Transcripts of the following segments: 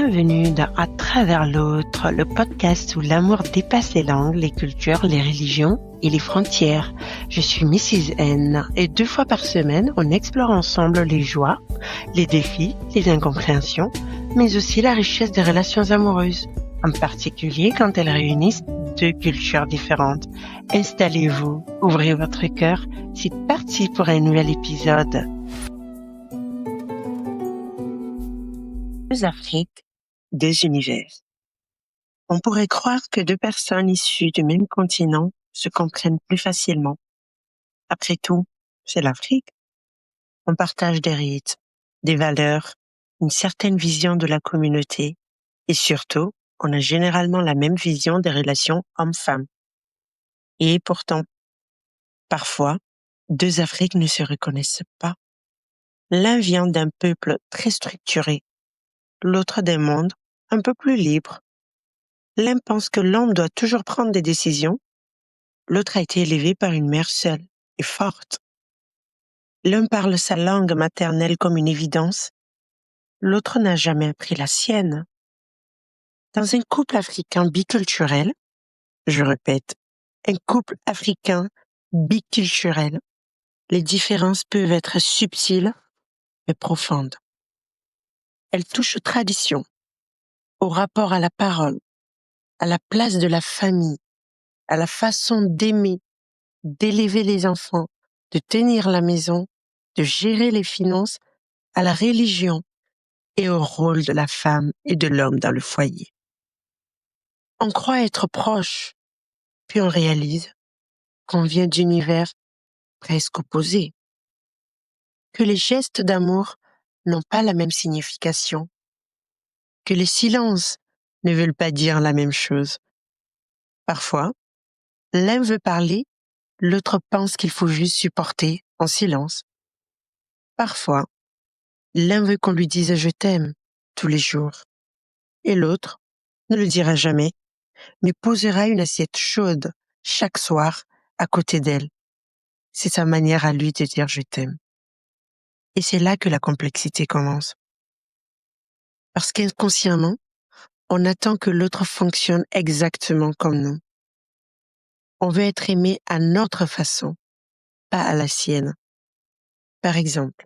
Bienvenue dans À travers l'autre, le podcast où l'amour dépasse les langues, les cultures, les religions et les frontières. Je suis Mrs N et 2 fois par semaine, on explore ensemble les joies, les défis, les incompréhensions, mais aussi la richesse des relations amoureuses, en particulier quand elles réunissent 2 cultures différentes. Installez-vous, ouvrez votre cœur, c'est parti pour un nouvel épisode. 2 Afriques, 2 univers. On pourrait croire que 2 personnes issues du même continent se comprennent plus facilement. Après tout, c'est l'Afrique. On partage des rites, des valeurs, une certaine vision de la communauté et surtout, on a généralement la même vision des relations hommes-femmes. Et pourtant, parfois, 2 Afriques ne se reconnaissent pas. L'un vient d'un peuple très structuré, l'autre d'un monde un peu plus libre. L'un pense que l'homme doit toujours prendre des décisions, l'autre a été élevé par une mère seule et forte. L'un parle sa langue maternelle comme une évidence, l'autre n'a jamais appris la sienne. Dans un couple africain biculturel, je répète, un couple africain biculturel, les différences peuvent être subtiles mais profondes. Elles touchent aux traditions, au rapport à la parole, à la place de la famille, à la façon d'aimer, d'élever les enfants, de tenir la maison, de gérer les finances, à la religion et au rôle de la femme et de l'homme dans le foyer. On croit être proche, puis on réalise qu'on vient d'univers presque opposés, que les gestes d'amour n'ont pas la même signification, que les silences ne veulent pas dire la même chose. Parfois, l'un veut parler, l'autre pense qu'il faut juste supporter en silence. Parfois, l'un veut qu'on lui dise « je t'aime » tous les jours, et l'autre ne le dira jamais, mais posera une assiette chaude chaque soir à côté d'elle. C'est sa manière à lui de dire « je t'aime ». Et c'est là que la complexité commence. Parce qu'inconsciemment, on attend que l'autre fonctionne exactement comme nous. On veut être aimé à notre façon, pas à la sienne. Par exemple,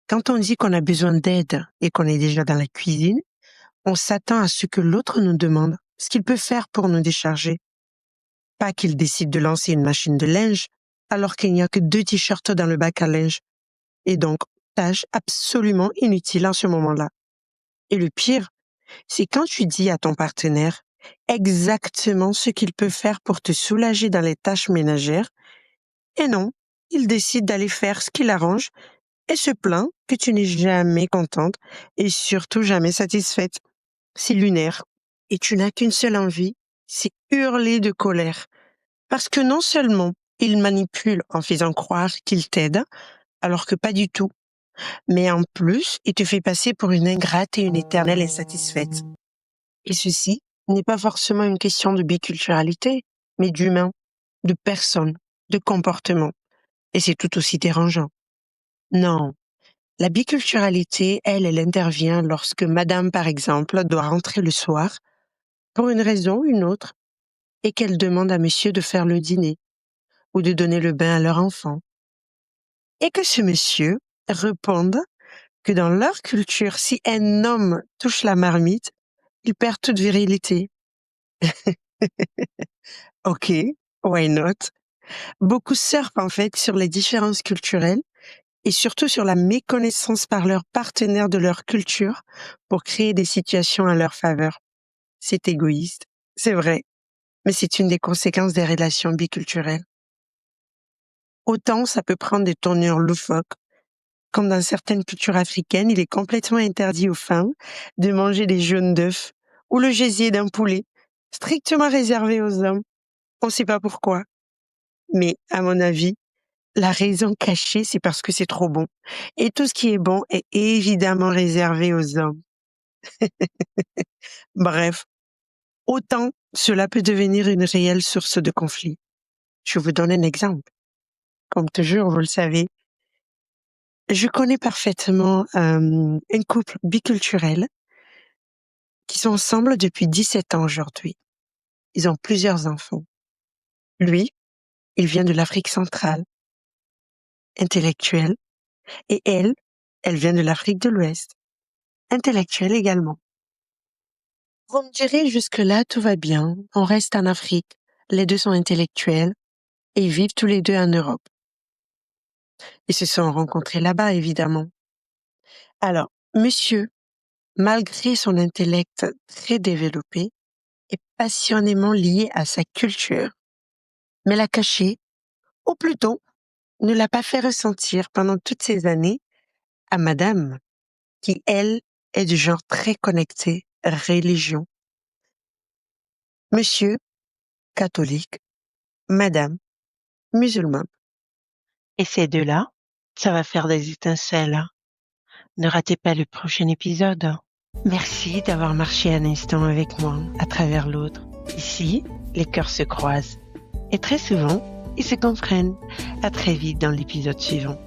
quand on dit qu'on a besoin d'aide et qu'on est déjà dans la cuisine, on s'attend à ce que l'autre nous demande ce qu'il peut faire pour nous décharger. Pas qu'il décide de lancer une machine de linge alors qu'il n'y a que 2 t-shirts dans le bac à linge. Et donc, tâche absolument inutile en ce moment-là. Et le pire, c'est quand tu dis à ton partenaire exactement ce qu'il peut faire pour te soulager dans les tâches ménagères, et non, il décide d'aller faire ce qui l'arrange et se plaint que tu n'es jamais contente et surtout jamais satisfaite. C'est lunaire. Et tu n'as qu'une seule envie, c'est hurler de colère. Parce que non seulement il manipule en faisant croire qu'il t'aide, alors que pas du tout, mais en plus, il te fait passer pour une ingrate et une éternelle insatisfaite. Et ceci n'est pas forcément une question de biculturalité, mais d'humain, de personne, de comportement. Et c'est tout aussi dérangeant. Non, la biculturalité, elle intervient lorsque madame, par exemple, doit rentrer le soir, pour une raison ou une autre, et qu'elle demande à monsieur de faire le dîner, ou de donner le bain à leur enfant. Et que ce monsieur réponde que dans leur culture, si un homme touche la marmite, il perd toute virilité. Ok, why not? Beaucoup surfent en fait sur les différences culturelles et surtout sur la méconnaissance par leurs partenaires de leur culture pour créer des situations à leur faveur. C'est égoïste, c'est vrai, mais c'est une des conséquences des relations biculturelles. Autant ça peut prendre des tournures loufoques, comme dans certaines cultures africaines, il est complètement interdit aux femmes de manger des jaunes d'œufs ou le gésier d'un poulet, strictement réservé aux hommes. On ne sait pas pourquoi. Mais, à mon avis, la raison cachée, c'est parce que c'est trop bon. Et tout ce qui est bon est évidemment réservé aux hommes. Bref, autant cela peut devenir une réelle source de conflit. Je vous donne un exemple. Comme toujours, vous le savez, je connais parfaitement un couple biculturel qui sont ensemble depuis 17 ans aujourd'hui. Ils ont plusieurs enfants. Lui, il vient de l'Afrique centrale, intellectuel, et elle vient de l'Afrique de l'Ouest, intellectuelle également. Vous me direz, jusque-là, tout va bien, on reste en Afrique, les deux sont intellectuels, et ils vivent tous les deux en Europe. Ils se sont rencontrés là-bas, évidemment. Alors, monsieur, malgré son intellect très développé, est passionnément lié à sa culture, mais l'a caché, ou plutôt, ne l'a pas fait ressentir pendant toutes ces années à madame, qui, elle, est du genre très connecté, religion. Monsieur, catholique, madame, musulmane. Et ces deux-là, ça va faire des étincelles. Ne ratez pas le prochain épisode. Merci d'avoir marché un instant avec moi à travers l'autre. Ici, les cœurs se croisent. Et très souvent, ils se comprennent. À très vite dans l'épisode suivant.